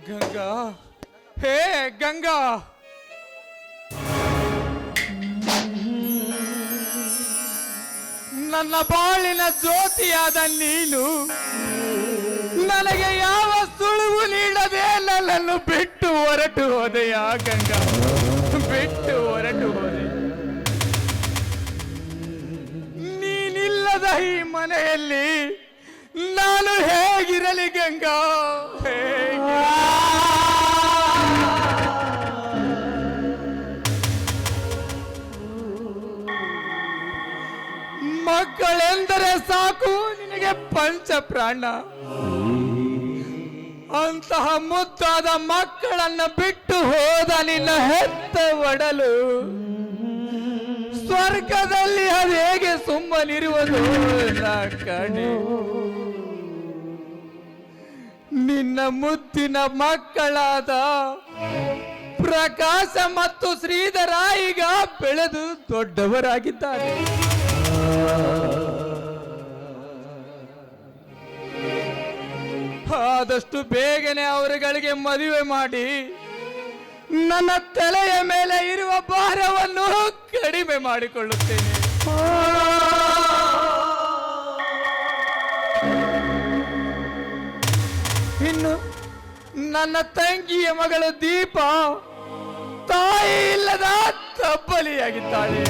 ಗಂಗಾ, ಹೇ ಗಂಗಾ, ನನ್ನ ಬಾಳಿನ ಜ್ಯೋತಿಯಾದ ನೀನು ನನಗೆ ಯಾವ ಸುಳುವು ನೀಡದೆ ನನ್ನನ್ನು ಬಿಟ್ಟು ಹೊರಟು ಹೋದೆಯಾ ಗಂಗಾ, ಬಿಟ್ಟು ಹೊರಟು ಹೋದೆ. ನೀನಿಲ್ಲದ ಈ ಮನೆಯಲ್ಲಿ ನಾನು ಹೇಗಿರಲಿ ಗಂಗಾ, ಮಕ್ಕಳೆಂದರೆ ಸಾಕು ನಿನಗೆ ಪಂಚ ಪ್ರಾಣ. ಅಂತಹ ಮುದ್ದಾದ ಮಕ್ಕಳನ್ನ ಬಿಟ್ಟು ಹೋದ ನಿನ್ನ ಹೆತ್ತ ಒಡಲು ಸ್ವರ್ಗದಲ್ಲಿ ಅದು ಹೇಗೆ ಸುಮ್ಮನಿರುವುದು ಕಾಣೆ. ನಿನ್ನ ಮುದ್ದಿನ ಮಕ್ಕಳಾದ ಪ್ರಕಾಶ ಮತ್ತು ಶ್ರೀಧರ ಈಗ ಬೆಳೆದು ದೊಡ್ಡವರಾಗಿದ್ದಾರೆ. ಆದಷ್ಟು ಬೇಗನೆ ಅವರುಗಳಿಗೆ ಮದುವೆ ಮಾಡಿ ನನ್ನ ತಲೆಯ ಮೇಲೆ ಇರುವ ಭಾರವನ್ನು ಕಡಿಮೆ ಮಾಡಿಕೊಳ್ಳುತ್ತೇನೆ. ಇನ್ನು ನನ್ನ ತಂಗಿಯ ಮಗಳು ದೀಪ ತಾಯಿ ಇಲ್ಲದ ತಬ್ಬಲಿಯಾಗಿದ್ದಾಳೆ.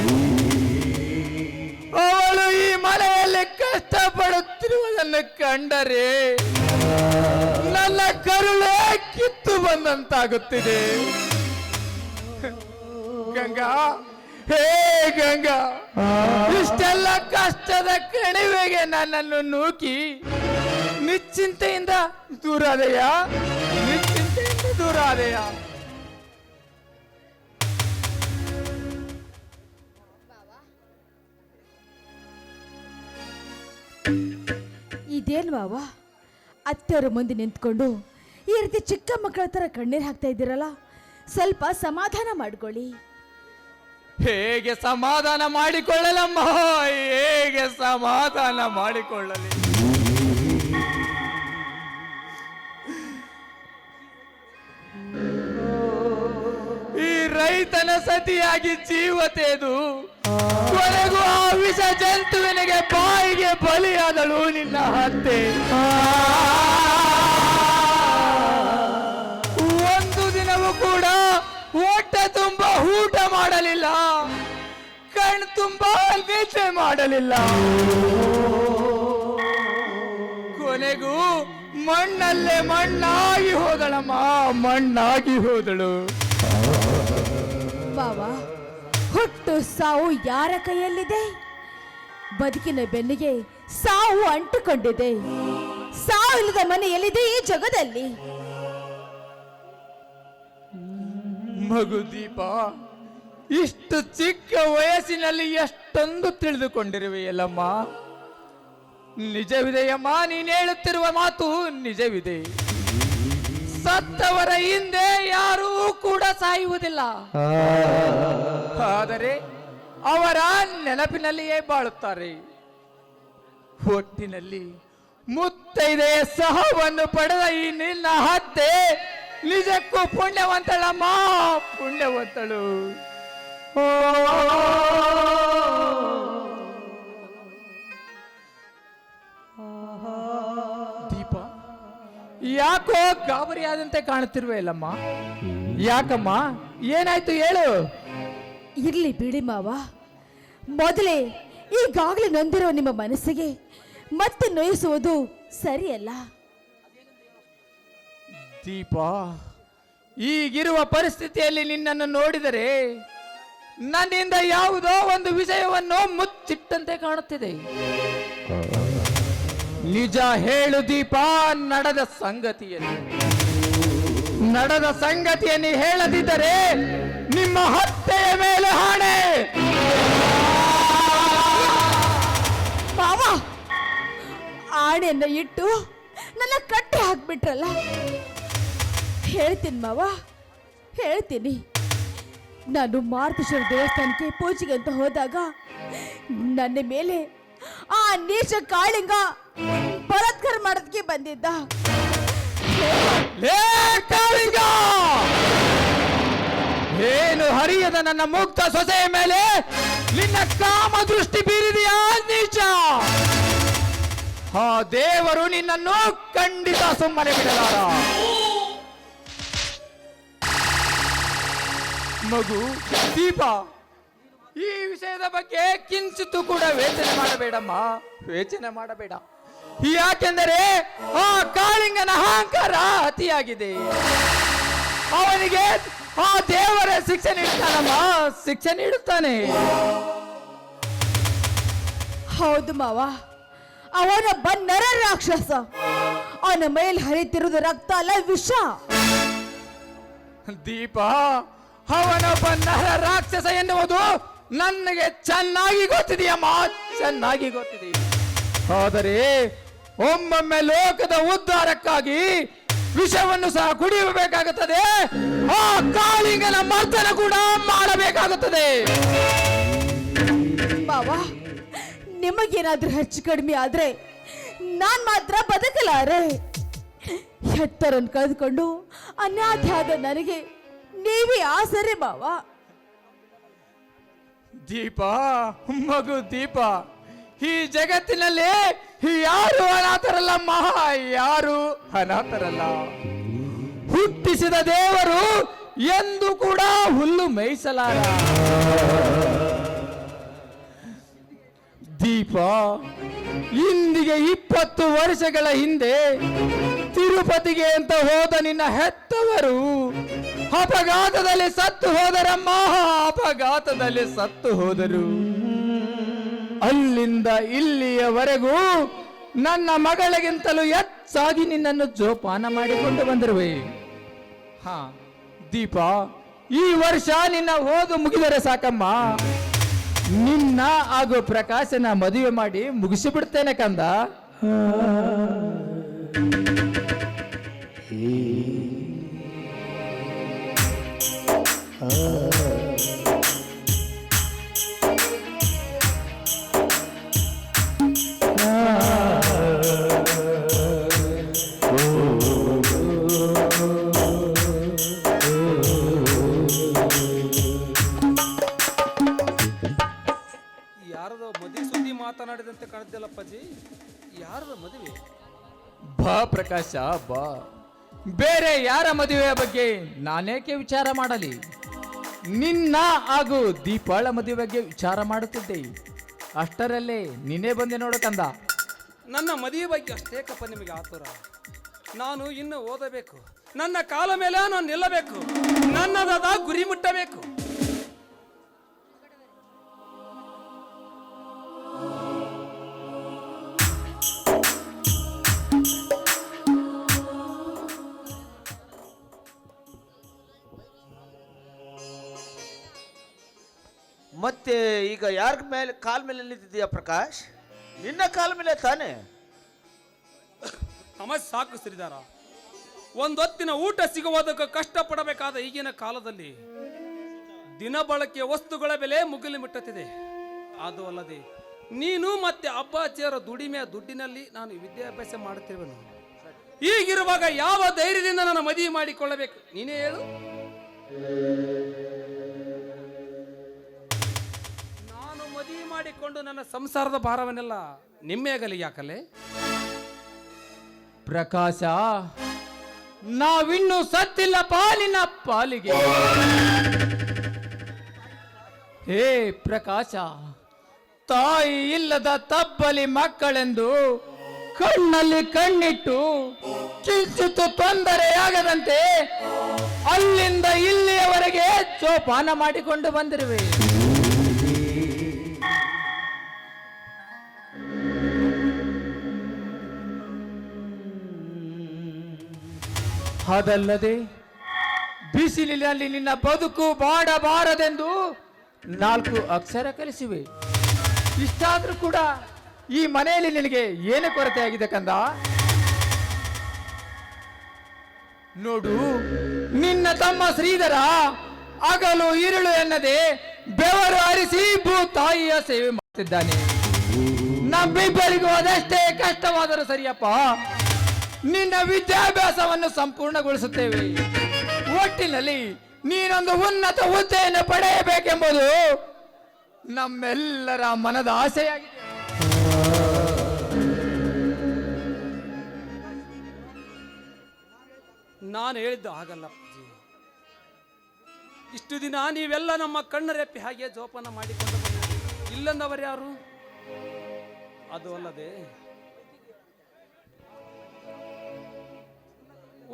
ಅವಳು ಈ ಮನೆಯಲ್ಲಿ ಕಷ್ಟಪಡುತ್ತಿರುವುದನ್ನು ಕಂಡರೆ ನನ್ನ ಕರುಳೇ ಕಿತ್ತು ಬಂದಂತಾಗುತ್ತಿದೆ. ಗಂಗಾ, ಹೇ ಗಂಗಾ, ಇಷ್ಟೆಲ್ಲ ಕಷ್ಟದ ಕಣಿವೆಗೆ ನನ್ನನ್ನು ನೂಕಿ ನಿಶ್ಚಿಂತೆಯಿಂದ ದೂರಾದೆಯಾ, ನಿಶ್ಚಿಂತೆಯಿಂದ ದೂರಾದೆಯಾ? ಇದೇನು ಬಾವ, ಅತ್ತೆಯವರ ಮುಂದೆ ನಿಂತ್ಕೊಂಡು ಈ ರೀತಿ ಚಿಕ್ಕ ಮಕ್ಕಳ ಥರ ಕಣ್ಣೀರು ಹಾಕ್ತಾ ಇದ್ದೀರಲ್ಲ, ಸ್ವಲ್ಪ ಸಮಾಧಾನ ಮಾಡಿಕೊಳ್ಳಿ. ಹೇಗೆ ಸಮಾಧಾನ ಮಾಡಿಕೊಳ್ಳಲಮ್ಮ, ಹೇಗೆ ಸಮಾಧಾನ ಮಾಡಿಕೊಳ್ಳಲಿ? ಈ ರೈತನ ಸತಿಯಾಗಿ ಜೀವ ತೆಗೆದು ಕೊನೆಗೂ ಆ ವಿಷ ಜಂತುವಿನಿಗೆ ಬಾಯಿಗೆ ಬಲಿಯಾದಳು ನಿನ್ನ ಅತ್ತೆ. ಒಂದು ದಿನವೂ ಕೂಡ ಹೊಟ್ಟೆ ತುಂಬ ಊಟ ಮಾಡಲಿಲ್ಲ, ಕಣ್ ತುಂಬ ನಿದ್ದೆ ಮಾಡಲಿಲ್ಲ. ಕೊನೆಗೂ ಮಣ್ಣಲ್ಲೇ ಮಣ್ಣಾಗಿ ಹೋದಳಮ್ಮ, ಮಣ್ಣಾಗಿ ಹೋದಳು. ಬಾವ, ಹುಟ್ಟು ಸಾವು ಯಾರ ಕೈಯಲ್ಲಿದೆ? ಬದುಕಿನ ಬೆನ್ನಿಗೆ ಸಾವು ಅಂಟಿಕೊಂಡಿದೆ. ಸಾವು ಇಲ್ಲದ ಮನೆ ಎಲ್ಲಿದೆ ಈ ಜಗದಲ್ಲಿ? ಮಗು ದೀಪ, ಇಷ್ಟು ಚಿಕ್ಕ ವಯಸ್ಸಿನಲ್ಲಿ ಎಷ್ಟೊಂದು ತಿಳಿದುಕೊಂಡಿರುವೆಯಲ್ಲಮ್ಮ. ನಿಜವಿದೆಯಮ್ಮ, ನೀನು ಹೇಳುತ್ತಿರುವ ಮಾತು ನಿಜವಿದೆ. ಸತ್ತವರ ಹಿಂದೆ ಯಾರೂ ಕೂಡ ಸಾಯುವುದಿಲ್ಲ, ಆದರೆ ಅವರ ನೆನಪಿನಲ್ಲಿಯೇ ಬಾಳುತ್ತಾರೆ. ಒಟ್ಟಿನಲ್ಲಿ ಮುತ್ತೈದೆಯ ಸಹವನ್ನು ಪಡೆದ ಈ ನಿನ್ನ ಅತ್ತೆ ನಿಜಕ್ಕೂ ಪುಣ್ಯವಂತಳಮ್ಮ, ಪುಣ್ಯವಂತಳು. ದೀಪ, ಯಾಕೋ ಗಾಬರಿಯಾದಂತೆ ಕಾಣುತ್ತಿರುವೆಯಲ್ಲಮ್ಮ? ಯಾಕಮ್ಮ, ಏನಾಯ್ತು ಹೇಳು? ಇರ್ಲಿ ಬಿಡಿ ಮಾವ, ಮೊದಲೇ ಈಗಾಗಲೇ ನೊಂದಿರೋ ನಿಮ್ಮ ಮನಸ್ಸಿಗೆ ಮತ್ತೆ ನೋಯಿಸುವುದು ಸರಿಯಲ್ಲ. ದೀಪ, ಈಗಿರುವ ಪರಿಸ್ಥಿತಿಯಲ್ಲಿ ನಿನ್ನನ್ನು ನೋಡಿದರೆ ನನ್ನಿಂದ ಯಾವುದೋ ಒಂದು ವಿಷಯವನ್ನು ಮುಚ್ಚಿಟ್ಟಂತೆ ಕಾಣುತ್ತಿದೆ. ನಿಜ ಹೇಳು ದೀಪ, ನಡೆದ ಸಂಗತಿಯನ್ನು ಹೇಳದಿದ್ದರೆ ನಿಮ್ಮ ಹತ್ಯೆಯ ಮೇಲೆ ಹಾಣೆ. ಮಾವ, ಆಣೆಯನ್ನ ಇಟ್ಟು ನನ್ನ ಕಟ್ಟೆ ಹಾಕ್ಬಿಟ್ರಲ್ಲ. ಹೇಳ್ತೀನಿ ಮಾವ, ಹೇಳ್ತೀನಿ. ನಾನು ಮಾರುತೇಶ್ವರ ದೇವಸ್ಥಾನಕ್ಕೆ ಪೂಜೆಗೆ ಅಂತ ಹೋದಾಗ ನನ್ನ ಮೇಲೆ ಆ ನೀಚ ಕಾಳಿಂಗ ಬಲಾತ್ಕಾರ ಮಾಡೋದಕ್ಕೆ ಬಂದಿದ್ದ. ಲೇ ಕಾಳಿಂಗ, ಏನು ಹರಿಯದ ನನ್ನ ಮುಕ್ತ ಸೊಸೆಯ ಮೇಲೆ ನಿನ್ನ ಕಾಮ ದೃಷ್ಟಿ ಬೀರಿದೆಯಾ ನೀಚ? ಆ ದೇವರು ನಿನ್ನನ್ನು ಖಂಡಿತ ಸುಮ್ಮನೆ ಬಿಡಲಾರ. ಮಗು ದೀಪ, ಈ ವಿಷಯದ ಬಗ್ಗೆ ಕಿಂಚಿತ್ತು ಕೂಡ ಯೋಚನೆ ಮಾಡಬೇಡಮ್ಮ, ಯೋಚನೆ ಮಾಡಬೇಡ. ಯಾಕೆಂದರೆ ಆ ಕಾಳಿಂಗನ ಅಹಂಕಾರ ಅತಿಯಾಗಿದೆ. ಅವನಿಗೆ ಆ ದೇವರ ಶಿಕ್ಷೆ ನೀಡುತ್ತಾನಮ್ಮ, ಶಿಕ್ಷೆ ನೀಡುತ್ತಾನೆ. ಹೌದು ಮಾವ, ಅವನೊಬ್ಬ ನರ ರಾಕ್ಷಸ. ಅವನ ಮೇಲೆ ಹರಿತಿರುವುದು ರಕ್ತ ಅಲ್ಲ, ವಿಷ. ದೀಪ, ಅವನೊಬ್ಬ ನರ ರಾಕ್ಷಸ ಎನ್ನುವುದು ನನಗೆ ಚೆನ್ನಾಗಿ ಗೊತ್ತಿದೆಯಮ್ಮ, ಚೆನ್ನಾಗಿ ಗೊತ್ತಿದೆ. ಆದರೆ ಒಮ್ಮೊಮ್ಮೆ ಲೋಕದ ಉದ್ಧಾರಕ್ಕಾಗಿ ವಿಷವನ್ನು ಸಹ ಕುಡಿಯಬೇಕಾಗುತ್ತದೆ. ಆ ಕಾಳಿಂಗನ ಮರ್ತನ ಕೂಡ ಮಾಡಬೇಕಾಗುತ್ತದೆ. ಮಾವ, ನಿಮಗೇನಾದ್ರೂ ಹೆಚ್ಚು ಕಡಿಮೆ ಆದ್ರೆ ನಾನ್ ಮಾತ್ರ ಬದುಕಲಾರೆ. ಹೆತ್ತರನ್ನು ಕಳೆದುಕೊಂಡು ಅನಾಥ ಆದ ನನಗೆ ನೀವೇ ಆಸರೆ ಮಾವ. ದೀಪ, ಮಗು ದೀಪ, ಈ ಜಗತ್ತಿನಲ್ಲಿ ಯಾರು ಅನಾಥರಲ್ಲಮ್ಮ, ಯಾರು ಅನಾಥರಲ್ಲ. ಹುಟ್ಟಿಸಿದ ದೇವರು ಎಂದು ಕೂಡ ಹುಲ್ಲು ಮೇಯಿಸಲಾರ. ದೀಪ, ಇಂದಿಗೆ 20 ವರ್ಷಗಳ ಹಿಂದೆ ತಿರುಪತಿಗೆ ಅಂತ ಹೋದ ನಿನ್ನ ಹೆತ್ತವರು ಅಪಘಾತದಲ್ಲಿ ಸತ್ತು ಹೋದರಮ್ಮ, ಅಪಘಾತದಲ್ಲಿ ಸತ್ತು ಹೋದರು. ಅಲ್ಲಿಂದ ಇಲ್ಲಿಯವರೆಗೂ ನನ್ನ ಮಗಳಿಗಿಂತಲೂ ಹೆಚ್ಚಾಗಿ ನಿನ್ನನ್ನು ಜೋಪಾನ ಮಾಡಿಕೊಂಡು ಬಂದಿರುವೆ. ಹಾ ದೀಪ, ಈ ವರ್ಷ ನಿನ್ನ ಓದು ಮುಗಿದರೆ ಸಾಕಮ್ಮ, ನಿನ್ನ ಹಾಗೂ ಪ್ರಕಾಶನ ಮದುವೆ ಮಾಡಿ ಮುಗಿಸಿಬಿಡ್ತೇನೆ ಕಂದ. ಯಾರದ ಮದುವೆ ಸುದ್ದಿ ಮಾತನಾಡಿದಂತೆ ಕಾಣಿದ್ದಲ್ಲಪ್ಪಾಜಿ, ಯಾರದ ಮದುವೆ? ಬಾ ಪ್ರಕಾಶ ಬಾ, ಬೇರೆ ಯಾರ ಮದುವೆಯ ಬಗ್ಗೆ ನಾನೇಕೆ ವಿಚಾರ ಮಾಡಲಿ? ನಿನ್ನ ಹಾಗೂ ದೀಪಾಳ ಮದುವೆ ಬಗ್ಗೆ ವಿಚಾರ ಮಾಡುತ್ತಿದ್ದೆ. ಅಷ್ಟರಲ್ಲೇ ನೀನೇ ಬಂದೆ ನೋಡು ಕಂದ. ನನ್ನ ಮದುವೆ ಬಗ್ಗೆ ಅಷ್ಟೇ ಕಪ್ಪ ನಿಮಗೆ ಆತುರ. ನಾನು ಇನ್ನು ಓದಬೇಕು, ನನ್ನ ಕಾಲ ಮೇಲೆ ನಾನು ನಿಲ್ಲಬೇಕು, ನನ್ನದಾದ ಗುರಿ ಮುಟ್ಟಬೇಕು. ಮತ್ತೆ ಈಗ ಯಾರ ಮೇಲೆ ಕಾಲ ಮೇಲೆ ನಿಂತಿದ್ದೀಯಾ ಪ್ರಕಾಶ್? ನಿನ್ನ ಕಾಲ ಮೇಲೆ ತಾನೆ. ಸಮಸ್ಯೆ ಸಾಕು ಶ್ರೀಧರ. ಒಂದೊತ್ತಿನ ಊಟ ಸಿಗುವುದಕ್ಕೆ ಕಷ್ಟಪಡಬೇಕಾದ ಈಗಿನ ಕಾಲದಲ್ಲಿ ದಿನಬಳಕೆಯ ವಸ್ತುಗಳ ಬೆಲೆ ಮುಗಿಲು ಮುಟ್ಟುತ್ತಿದೆ. ಅದು ಅಲ್ಲದೆ ನೀನು ಮತ್ತೆ ಅಪ್ಪಾಚಿಯರ ದುಡಿಮೆಯ ದುಡ್ಡಿನಲ್ಲಿ ನಾನು ವಿದ್ಯಾಭ್ಯಾಸ ಮಾಡುತ್ತಿರುವೆನು. ಹೀಗಿರುವಾಗ ಯಾವ ಧೈರ್ಯದಿಂದ ನಾನು ಮದುವೆ ಮಾಡಿಕೊಳ್ಳಬೇಕು ನೀನೇ ಹೇಳು. ನಾನು ಮದುವೆ ಮಾಡಿಕೊಂಡು ನನ್ನ ಸಂಸಾರದ ಭಾರವನ್ನೆಲ್ಲ ನಿಮ್ಮೆಗಲಿ ಯಾಕಲೆ? ಪ್ರಕಾಶ, ನಾವಿನ್ನು ಸತ್ತಿಲ್ಲ ಪಾಲಿನ ಪಾಲಿಗೆ. ಹೇ ಪ್ರಕಾಶ, ತಾಯಿ ಇಲ್ಲದ ತಬ್ಬಲಿ ಮಕ್ಕಳೆಂದು ಕಣ್ಣಲ್ಲಿ ಕಣ್ಣಿಟ್ಟು ಕಿಂಚಿತ್ತು ತೊಂದರೆಯಾಗದಂತೆ ಅಲ್ಲಿಂದ ಇಲ್ಲಿಯವರೆಗೆ ಜೋಪಾನ ಮಾಡಿಕೊಂಡು ಬಂದಿರುವೆ. ಅದಲ್ಲದೆ ಬಿಸಿಲಿನಲ್ಲಿ ನಿನ್ನ ಬದುಕು ಬಾಡಬಾರದೆಂದು 4 ಅಕ್ಷರ ಕಲಿಸಿವೆ. ಇಷ್ಟಾದ್ರೂ ಕೂಡ ಈ ಮನೆಯಲ್ಲಿ ನಿನಗೆ ಏನು ಕೊರತೆ ಆಗಿದೆ ಕಂದ? ನೋಡು, ನಿನ್ನ ತಮ್ಮ ಶ್ರೀಧರ ಹಗಲು ഇരുಳು ಎನ್ನದೆ ಬೆವರು ಹರಿಸಿ ಭೂತಾಯಿಯ ಸೇವೆ ಮಾಡುತ್ತಿದ್ದಾನೆ. ನಮ್ಮಿಬ್ಬರಿಗೂ ಅದಷ್ಟೇ ಕಷ್ಟವಾದರೂ ಸರಿಯಪ್ಪ, ನಿನ್ನ ವಿದ್ಯಾಭ್ಯಾಸವನ್ನು ಸಂಪೂರ್ಣಗೊಳಿಸುತ್ತೇವೆ. ಒಟ್ಟಿನಲ್ಲಿ ನೀನೊಂದು ಉನ್ನತ ಹುದ್ದೆಯನ್ನು ಪಡೆಯಬೇಕೆಂಬುದು ನಮ್ಮೆಲ್ಲರ ಮನದ ಆಸೆಯಾಗಿದೆ. ನಾನು ಹೇಳಿದ್ದು ಹಾಗಲ್ಲ ಅಪ್ಪಾಜಿ. ಇಷ್ಟು ದಿನ ನೀವೆಲ್ಲ ನಮ್ಮ ಕಣ್ಣರೆಪ್ಪಿ ಹಾಗೆ ಜೋಪಾನ ಮಾಡಿಕೊಂಡು ಬಂದಿದ್ದೀರಿ. ಇಲ್ಲಂದವರು ಯಾರು? ಅದು ಅಲ್ಲದೆ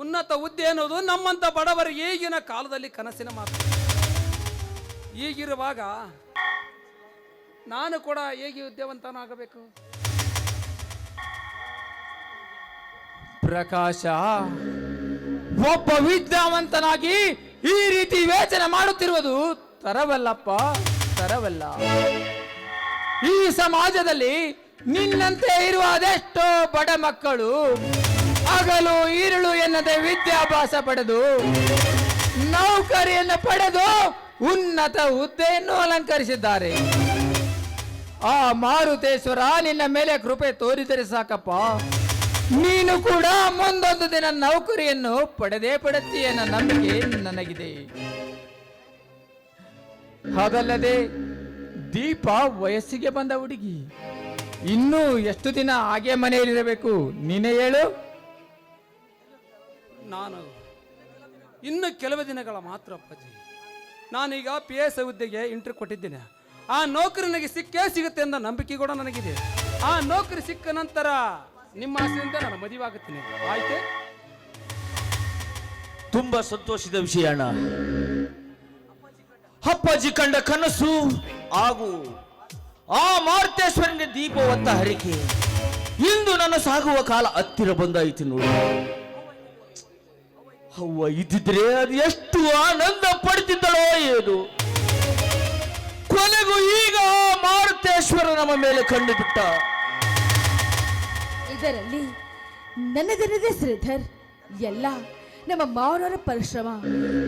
ಉನ್ನತ ಹುದ್ದೆ ಅನ್ನೋದು ನಮ್ಮಂತ ಬಡವರಿಗೆ ಈಗಿನ ಕಾಲದಲ್ಲಿ ಕನಸಿನ ಮಾತು. ಈಗಿರುವಾಗ ನಾನು ಕೂಡ ಹೇಗೆ ಉದ್ಯವಂತನಾಗಬೇಕು? ಪ್ರಕಾಶ, ಒಬ್ಬ ವಿದ್ಯಾವಂತನಾಗಿ ಈ ರೀತಿ ಯೋಚನೆ ಮಾಡುತ್ತಿರುವುದು ತರವಲ್ಲಪ್ಪ, ತರವಲ್ಲ. ಈ ಸಮಾಜದಲ್ಲಿ ನಿನ್ನಂತೆ ಇರುವ ಅದೆಷ್ಟೋ ಬಡ ಮಕ್ಕಳು ಹಗಲು ഇരുಳು ಎನ್ನದೆ ವಿದ್ಯಾಭ್ಯಾಸ ಪಡೆದು ನೌಕರಿಯನ್ನು ಪಡೆದು ಉನ್ನತ ಹುದ್ದೆಯನ್ನು ಅಲಂಕರಿಸಿದ್ದಾರೆ. ಆ ಮಾರುತೇಶ್ವರ ನಿನ್ನ ಮೇಲೆ ಕೃಪೆ ತೋರಿದರೆ ಸಾಕಪ್ಪ, ನೀನು ಕೂಡ ಮುಂದೊಂದು ದಿನ ನೌಕರಿಯನ್ನು ಪಡೆದೇ ಪಡುತ್ತೀಯ ಎನ್ನ ನಂಬಿಕೆ ನನಗಿದೆ. ಅದಲ್ಲದೆ ದೀಪ ವಯಸ್ಸಿಗೆ ಬಂದ ಹುಡುಗಿ, ಇನ್ನೂ ಎಷ್ಟು ದಿನ ಹಾಗೆ ಮನೆಯಲ್ಲಿರಬೇಕು ನೀನೇ ಹೇಳು? ನಾನು ಇನ್ನು ಕೆಲವೇ ದಿನಗಳ ಮಾತ್ರ ಅಪ್ಪಾಜಿ. ನಾನೀಗ PS ಹುದ್ದೆಗೆ ಇಂಟರ್ವ್ಯೂ ಕೊಟ್ಟಿದ್ದೇನೆ. ಆ ನೌಕರಿ ನನಗೆ ಸಿಕ್ಕೇ ಸಿಗುತ್ತೆ ಎಂದ ನಂಬಿಕೆ ಕೂಡ ನನಗಿದೆ. ಆ ನೌಕರಿ ಸಿಕ್ಕ ನಂತರ ನಿಮ್ಮ ಆಸೆಯಿಂದ ನಾನು ಮದುವೆ ಆಗುತ್ತೇನೆ, ಆಯ್ತೆ? ತುಂಬಾ ಸಂತೋಷದ ವಿಷಯ ಅಣ್ಣ. ಅಪ್ಪಾಜಿ ಕಂಡ ಕನಸು ಹಾಗೂ ಆ ಮಾರುತೇಶ್ವರನಿಗೆ ದೀಪ ಹೊತ್ತ ಹರಿಕೆ ಇಂದು ನನ್ನ ಸಾಗುವ ಕಾಲ ಹತ್ತಿರ ಬಂದಾಯಿತು ನೋಡಿ. ಅವ್ವ ಇದ್ದಿದ್ರೆ ಅದು ಎಷ್ಟು ಆನಂದ ಪಡ್ತಿದ್ದಳೋ ಏನು. ಕೊನೆಗೂ ಈಗ ಮಾರುತೇಶ್ವರ ನಮ್ಮ ಮೇಲೆ ಕಂಡು ಬಿಟ್ಟ. ಇದರಲ್ಲಿ ನನ್ನದೇನಿದೆ ಶ್ರೀಧರ್? ಎಲ್ಲ ನಮ್ಮ ಮಾವನವರ ಪರಿಶ್ರಮ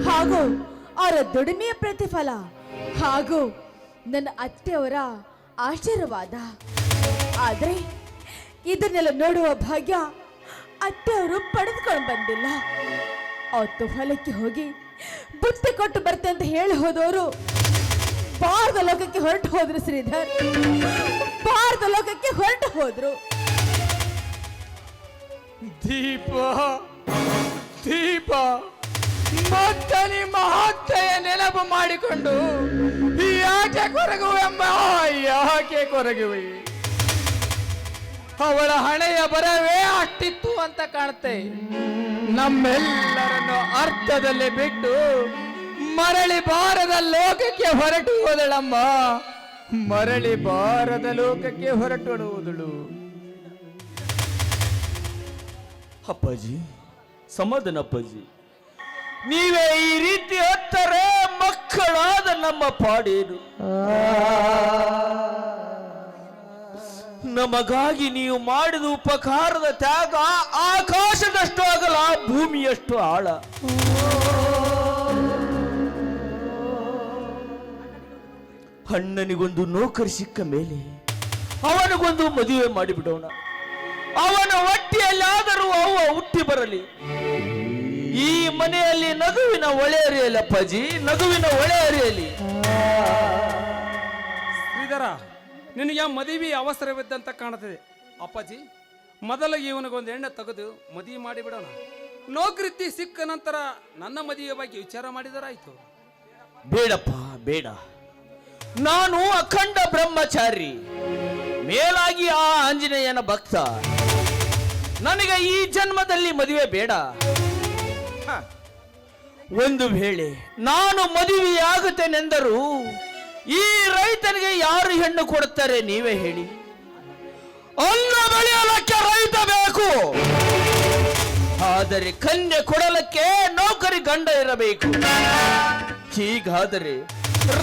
ಹಾಗೂ ಅವರ ದುಡಿಮೆಯ ಪ್ರತಿಫಲ ಹಾಗೂ ನನ್ನ ಅತ್ತೆಯವರ ಆಶೀರ್ವಾದ. ಆದರೆ ಇದನ್ನೆಲ್ಲ ನೋಡುವ ಭಾಗ್ಯ ಅತ್ತೆಯವರು ಪಡೆದುಕೊಂಡು ಬಂದಿಲ್ಲ. ಅವತ್ತು ಹೊಲಕ್ಕೆ ಹೋಗಿ ಬುತ್ತಿ ಕೊಟ್ಟು ಬರ್ತೆ ಅಂತ ಹೇಳಿ ಹೋದವರು ಭಾರತ ಲೋಕಕ್ಕೆ ಹೊರಟು ಹೋದ್ರು ಶ್ರೀಧರ್, ಭಾರತ ಲೋಕಕ್ಕೆ ಹೊರಟು ಹೋದ್ರು. ದೀಪ, ದೀಪ, ಮತ್ತೆ ನಿಮ್ಮ ಹತ್ಯೆಯ ನೆನಪು ಮಾಡಿಕೊಂಡು ಯಾಕೆ ಕೊರಗುವೆಂಬ, ಯಾಕೆ ಕೊರಗುವೆ? ಅವಳ ಹಣೆಯ ಬರವೇ ಅಷ್ಟಿತ್ತು ಅಂತ ಕಾಣುತ್ತೆ. ನಮ್ಮೆಲ್ಲರನ್ನು ಅರ್ಥದಲ್ಲಿ ಬಿಟ್ಟು ಮರಳಿ ಬಾರದ ಲೋಕಕ್ಕೆ ಹೊರಟು ಹೋದಳಮ್ಮ, ಮರಳಿ ಬಾರದ ಲೋಕಕ್ಕೆ ಹೊರಟು ಹೋದಳು. ಅಪ್ಪಾಜಿ ಸಮಾಧಾನ ಅಪ್ಪಾಜಿ. ನೀವೇ ಈ ರೀತಿ ಹತ್ತರೆ ಮಕ್ಕಳಾದ ನಮ್ಮ ಪಾಡೇನು? ನಮಗಾಗಿ ನೀವು ಮಾಡಿದ ಉಪಕಾರದ ತ್ಯಾಗ ಆಕಾಶದಷ್ಟು ಆಗಲ, ಭೂಮಿಯಷ್ಟು ಆಳ. ಅಣ್ಣನಿಗೊಂದು ನೌಕರಿ ಸಿಕ್ಕ ಮೇಲೆ ಅವನಿಗೊಂದು ಮದುವೆ ಮಾಡಿಬಿಡೋಣ. ಅವನ ಹೊಟ್ಟೆಯಲ್ಲಾದರೂ ಅವ್ವ ಹುಟ್ಟಿ ಬರಲಿ. ಈ ಮನೆಯಲ್ಲಿ ನಗುವಿನ ಒಳೆ ಹರಿಯಲಿ ಅಪ್ಪಾಜಿ, ನಗುವಿನ ಒಳೆ ಹರಿಯಲಿ. ಶ್ರೀಧರ, ನಿನಗೆ ಮದುವೆ ಅವಸರವಿದ್ದಂತ ಕಾಣುತ್ತದೆ. ಅಪ್ಪಾಜಿ, ಮೊದಲ ಇವನಿಗೊಂದು ಎಣ್ಣೆ ತೆಗೆದು ಮದುವೆ ಮಾಡಿಬಿಡೋಣ. ನೌಕರಿ ಸಿಕ್ಕ ನಂತರ ನನ್ನ ಮದುವೆ ಬಗ್ಗೆ ವಿಚಾರ ಮಾಡಿದರಾಯ್ತು. ಬೇಡಪ್ಪ ಬೇಡ. ನಾನು ಅಖಂಡ ಬ್ರಹ್ಮಚಾರಿ, ಮೇಲಾಗಿ ಆ ಆಂಜನೇಯನ ಭಕ್ತ. ನನಗೆ ಈ ಜನ್ಮದಲ್ಲಿ ಮದುವೆ ಬೇಡ. ಒಂದು ವೇಳೆ ನಾನು ಮದುವೆಯಾಗುತ್ತೇನೆಂದರೂ ಈ ರೈತನಿಗೆ ಯಾರು ಹೆಣ್ಣು ಕೊಡುತ್ತಾರೆ ನೀವೇ ಹೇಳಿ? ಅನ್ನ ಬೆಳೆಯಲಕ್ಕೆ ರೈತ ಬೇಕು, ಆದರೆ ಕನ್ಯೆ ಕೊಡಲಕ್ಕೆ ನೌಕರಿ ಗಂಡ ಇರಬೇಕು. ಹೀಗಾದರೆ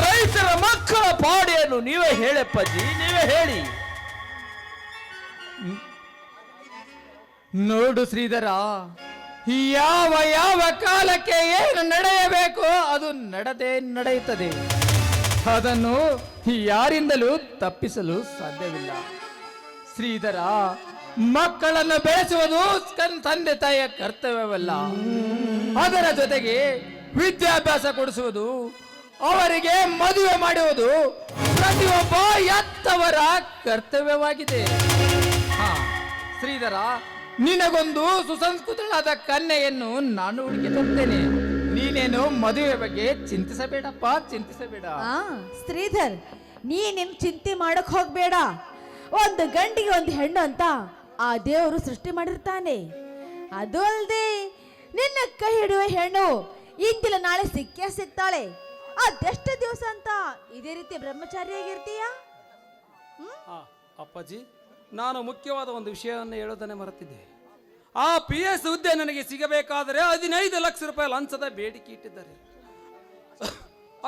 ರೈತರ ಮಕ್ಕಳ ಪಾಡೇನು ನೀವೇ ಹೇಳಪ್ಪಾಜಿ, ನೀವೇ ಹೇಳಿ. ನೋಡು ಶ್ರೀಧರ, ಯಾವ ಯಾವ ಕಾಲಕ್ಕೆ ಏನು ನಡೆಯಬೇಕು ಅದು ನಡೆಯುತ್ತದೆ. ಅದನ್ನು ಯಾರಿಂದಲೂ ತಪ್ಪಿಸಲು ಸಾಧ್ಯವಿಲ್ಲ. ಶ್ರೀಧರ, ಮಕ್ಕಳನ್ನು ಬೆಳೆಸುವುದು ತಂದೆ ತಾಯಿಯ ಕರ್ತವ್ಯವಲ್ಲ. ಅದರ ಜೊತೆಗೆ ವಿದ್ಯಾಭ್ಯಾಸ ಕೊಡಿಸುವುದು, ಅವರಿಗೆ ಮದುವೆ ಮಾಡುವುದು ಪ್ರತಿಯೊಬ್ಬ ಎತ್ತವರ ಕರ್ತವ್ಯವಾಗಿದೆ. ಹಾ ಶ್ರೀಧರ, ನಿನಗೊಂದು ಸುಸಂಸ್ಕೃತಳಾದ ಕನ್ಯೆಯನ್ನು ನಾನು ಹುಡುಕಿ ತರ್ತೇನೆ. ನೀನೇನು ಮದುವೆ ಬಗ್ಗೆ ಚಿಂತಿಸಬೇಡಪ್ಪ, ಚಿಂತಿಸಬೇಡ. ಶ್ರೀಧರ್, ನೀನೇನು ಚಿಂತೆ ಮಾಡಕ್ ಹೋಗ್ಬೇಡ. ಒಂದು ಗಂಡಿಗೆ ಒಂದು ಹೆಣ್ಣು ಅಂತ ಆ ದೇವರು ಸೃಷ್ಟಿ ಮಾಡಿರ್ತಾನೆ. ಅದು ಅಲ್ಲದೆ ನಿನ್ನ ಕೈ ಹಿಡಿಯುವ ಹೆಣ್ಣು ಇಂದಿಲ್ಲ ನಾಳೆ ಸಿಕ್ಕೇ ಸಿಗ್ತಾಳೆ. ಅದೆಷ್ಟು ದಿವಸ ಅಂತ ಇದೇ ರೀತಿ ಬ್ರಹ್ಮಚಾರಿಯಾಗಿರ್ತೀಯ? ಅಪ್ಪಾಜಿ, ನಾನು ಮುಖ್ಯವಾದ ಒಂದು ವಿಷಯವನ್ನು ಹೇಳೋದನ್ನೇ ಮರೆತಿದ್ದೆ. ಆ PS ಹುದ್ದೆ ನನಗೆ ಸಿಗಬೇಕಾದರೆ 15 ಲಕ್ಷ ರೂಪಾಯಿ ಲಂಚದ ಬೇಡಿಕೆ ಇಟ್ಟಿದ್ದಾರೆ.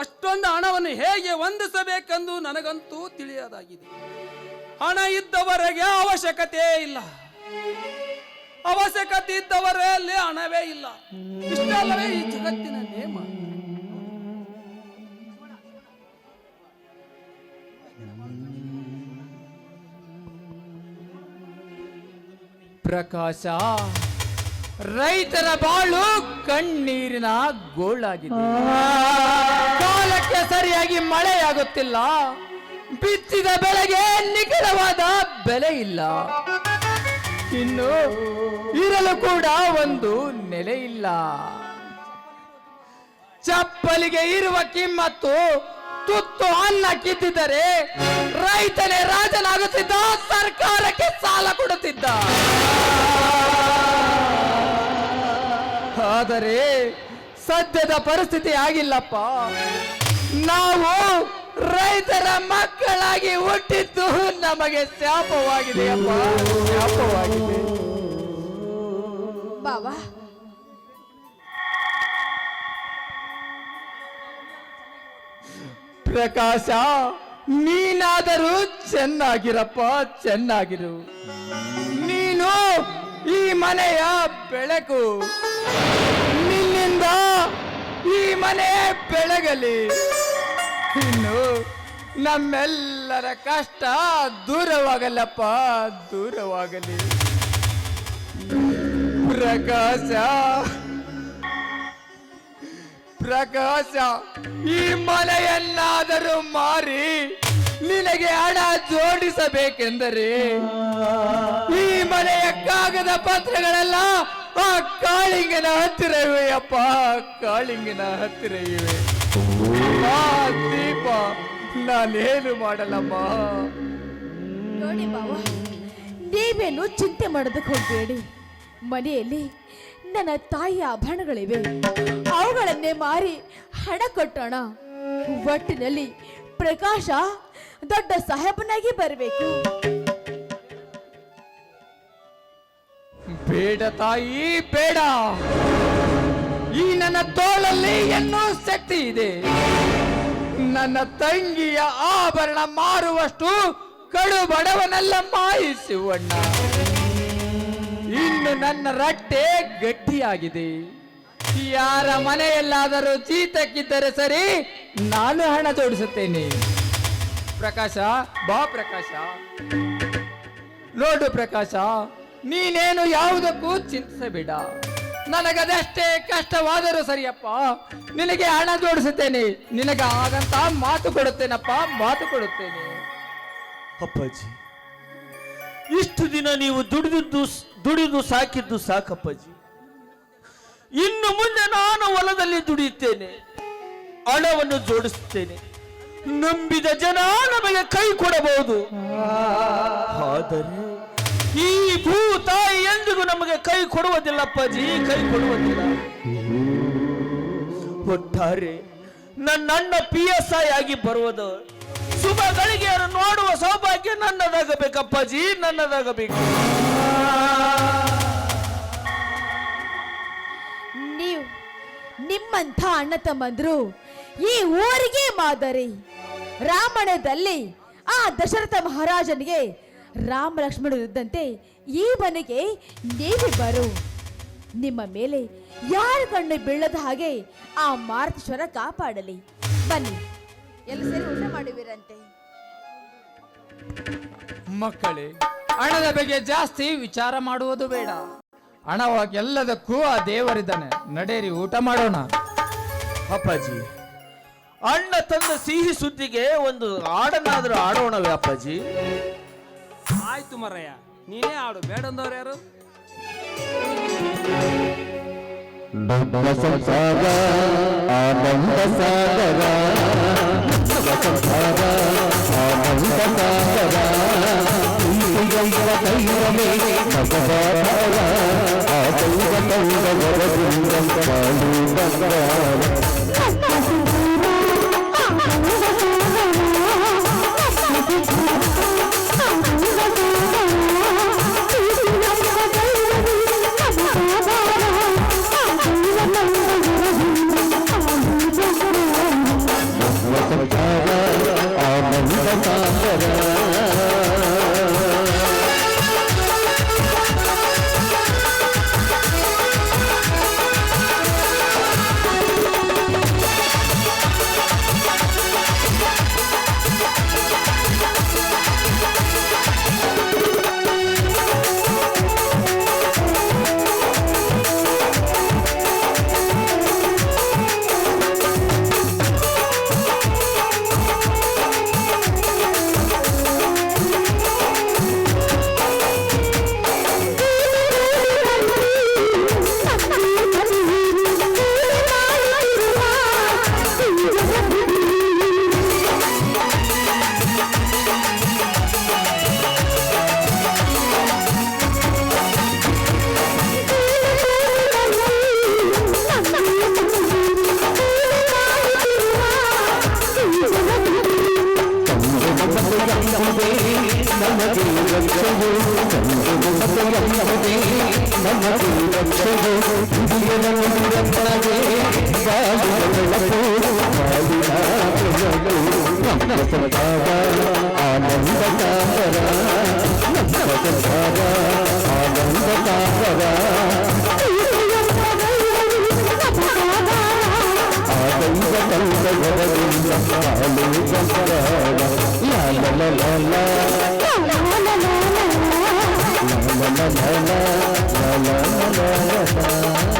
ಅಷ್ಟೊಂದು ಹಣವನ್ನು ಹೇಗೆ ಹೊಂದಿಸಬೇಕೆಂದು ನನಗಂತೂ ತಿಳಿಯದಾಗಿದೆ. ಹಣ ಇದ್ದವರೆಗೆ ಅವಶ್ಯಕತೆ ಇಲ್ಲ, ಅವಶ್ಯಕತೆ ಇದ್ದವರಲ್ಲಿ ಹಣವೇ ಇಲ್ಲ. ಇಷ್ಟಲ್ಲವೇ ಈ ಜಗತ್ತಿನ ನೇಮ. ಪ್ರಕಾಶ, ರೈತರ ಬಾಳು ಕಣ್ಣೀರಿನ ಗೋಳಾಗಿದೆ. ಕಾಲಕ್ಕೆ ಸರಿಯಾಗಿ ಮಳೆಯಾಗುತ್ತಿಲ್ಲ. ಬಿತ್ತಿದ ಬೆಳೆಗೆ ನಿಖರವಾದ ಬೆಲೆ ಇಲ್ಲ. ಇನ್ನು ಇರಲು ಕೂಡ ಒಂದು ನೆಲೆ ಇಲ್ಲ. ಚಪ್ಪಲಿಗೆ ಇರುವ ಕಿಮ್ಮತ್ತು ತುತ್ತು ಅನ್ನ ಕಿತ್ತಿದ್ದರೆ ರೈತನೇ ರಾಜನಾಗುತ್ತಿದ್ದ, ಸರ್ಕಾರಕ್ಕೆ ಸಾಲ ಕೊಡುತ್ತಿದ್ದ. ಆದರೆ ಸದ್ಯದ ಪರಿಸ್ಥಿತಿ ಆಗಿಲ್ಲಪ್ಪ. ನಾವು ರೈತರ ಮಕ್ಕಳಾಗಿ ಹುಟ್ಟಿದ್ದು ನಮಗೆ ಶಾಪವಾಗಿದೆ ಅಪ್ಪ, ಶಾಪವಾಗಿದೆ. ಬಾವಾ, ಪ್ರಕಾಶ, ನೀನಾದರೂ ಚೆನ್ನಾಗಿರಪ್ಪ, ಚೆನ್ನಾಗಿರು. ನೀನು ಈ ಮನೆಯ ಬೆಳಕು. ನಿನ್ನಿಂದ ಈ ಮನೆ ಬೆಳಗಲಿ. ಇನ್ನು ನಮ್ಮೆಲ್ಲರ ಕಷ್ಟ ದೂರವಾಗಲ್ಲಪ್ಪ, ದೂರವಾಗಲಿ. ಪ್ರಕಾಶ, ಪ್ರಕಾಶ, ಈ ಮನೆಯನ್ನಾದರೂ ಮಾರಿ ನಿನಗೆ ಹಣ ಜೋಡಿಸಬೇಕೆಂದರೆ ಈ ಮನೆಯ ಕಾಗದ ಪತ್ರಗಳೆಲ್ಲ ಆ ಕಾಳಿಂಗನ ಹತ್ತಿರ ಇವೆ ಅಪ್ಪ, ಕಾಳಿಂಗನ ಹತ್ತಿರ ಇವೆ. ದೀಪ, ನಾನೇನು ಮಾಡಲಮ್ಮ. ನೋಡಿ ಬಾವ, ನೀವೇನು ಚಿಂತೆ ಮಾಡೋದಕ್ಕೆ ಹೋಗ್ಬೇಡಿ. ಮನೆಯಲ್ಲಿ ನನ್ನ ತಾಯಿಯ ಆಭರಣಗಳಿವೆ, ಅವುಗಳನ್ನೇ ಮಾರಿ ಹಣ ಕೊಟ್ಟೋಣ. ಒಟ್ಟಿನಲ್ಲಿ ಪ್ರಕಾಶ ದೊಡ್ಡ ಸಾಹೇಬನಾಗಿ ಬರಬೇಕು. ಬೇಡ ತಾಯಿ, ಬೇಡ. ಈ ನನ್ನ ತೋಳಲ್ಲಿ ಇನ್ನೂ ಶಕ್ತಿ ಇದೆ. ನನ್ನ ತಂಗಿಯ ಆಭರಣ ಮಾರುವಷ್ಟು ಕಡು ಬಡವನೆಲ್ಲ ಮಾಯಿ ಶಿವಣ್ಣ. ಇನ್ನು ನನ್ನ ರಟ್ಟೆ ಗಟ್ಟಿಯಾಗಿದೆ. ಯಾರ ಮನೆಯಲ್ಲಾದರೂ ಚೀತಕ್ಕಿದ್ದರೆ ಸರಿ, ನಾನು ಹಣ ಜೋಡಿಸುತ್ತೇನೆ. ಪ್ರಕಾಶ, ಬಾ ಪ್ರಕಾಶ. ನೋಡು ಪ್ರಕಾಶ, ನೀನೇನು ಯಾವುದಕ್ಕೂ ಚಿಂತಿಸಬೇಡ. ನನಗದಷ್ಟೇ ಕಷ್ಟವಾದರೂ ಸರಿಯಪ್ಪ, ನಿನಗೆ ಹಣ ಜೋಡಿಸುತ್ತೇನೆ. ನಿನಗೆ ಆಗಂತ ಮಾತು ಕೊಡುತ್ತೇನಪ್ಪ, ಮಾತು ಕೊಡುತ್ತೇನೆ. ಅಪ್ಪಾಜಿ, ಇಷ್ಟು ದಿನ ನೀವು ದುಡಿದು ಸಾಕಿದ್ದು ಸಾಕಪ್ಪಾಜಿ. ಇನ್ನು ಮುಂದೆ ನಾನು ಹೊಲದಲ್ಲಿ ದುಡಿಯುತ್ತೇನೆ, ಹಣವನ್ನು ಜೋಡಿಸುತ್ತೇನೆ. ನಂಬಿದ ಜನ ನಮಗೆ ಕೈ ಕೊಡಬಹುದು. ಆದರೆ ಈ ಭೂತಾಯಿ ಎಂದಿಗೂ ನಮಗೆ ಕೈ ಕೊಡುವುದಿಲ್ಲ ಅಪ್ಪಾಜಿ, ಕೈ ಕೊಡುವುದಿಲ್ಲ. ಒಟ್ಟಾರೆ ನನ್ನ PSI ಆಗಿ ಬರುವುದು, ಶುಭ ಗಳಿಗೆಯನ್ನು ನೋಡುವ ಸೌಭಾಗ್ಯ ನನ್ನದಾಗಬೇಕಪ್ಪಾಜಿ, ನನ್ನದಾಗಬೇಕು. ನೀವು ನಿಮ್ಮಂಥ ಅಣ್ಣ ತಮ್ಮಂದ್ರು ಈ ಊರಿಗೆ ಮಾದರಿ. ರಾಮಾಯಣದಲ್ಲಿ ಆ ದಶರಥ ಮಹಾರಾಜನಿಗೆ ರಾಮ ಲಕ್ಷ್ಮಣರಿದ್ದಂತೆ ಈ ಮನೆಗೆ ನೀವಿಬ್ಬರು ನಿಮ್ಮ ಮೇಲೆ ಯಾರ ಕಣ್ಣು ಬೀಳದ ಹಾಗೆ ಆ ಮಾರುತೇಶ್ವರ ಕಾಪಾಡಲಿ. ಬನ್ನಿ, ಎಲ್ಲ ಸೇರಿ ಊಟ ಮಾಡುವಿರಂತೆ. ಮಕ್ಕಳೇ, ಹಣದ ಬಗ್ಗೆ ಜಾಸ್ತಿ ವಿಚಾರ ಮಾಡುವುದು ಬೇಡ. ಹಣವಾಗಿ ಎಲ್ಲದಕ್ಕೂ ಆ ದೇವರಿದ್ದಾನೆ. ನಡೆಯಿರಿ, ಊಟ ಮಾಡೋಣ. ಅಪ್ಪಾಜಿ, ಅಣ್ಣ ತಂದ ಸಿಹಿ ಸುದ್ದಿಗೆ ಒಂದು ಹಾಡನ್ನಾದ್ರೂ ಆಡೋಣವೇ ಅಪ್ಪಾಜಿ? ಆಯ್ತು ಮರಯ್ಯ, ನೀನೇ ಆಡು. ಬೇಡಂದವ್ರು ಯಾರು? ಸಂಸಾರ ಆನಂದ ಸಾಗರ, ಸಂಸಾರ ಆನಂದ ಸಾಗರ, ಕೈರಮೇ ಭಗವಾರ, ಆ ದೈವ ತಂದವರದಿಂದ ಕಾಲು ಬಂಗಾರ. ಆನಂದ ಸಾಗರ. la la la la la la la la la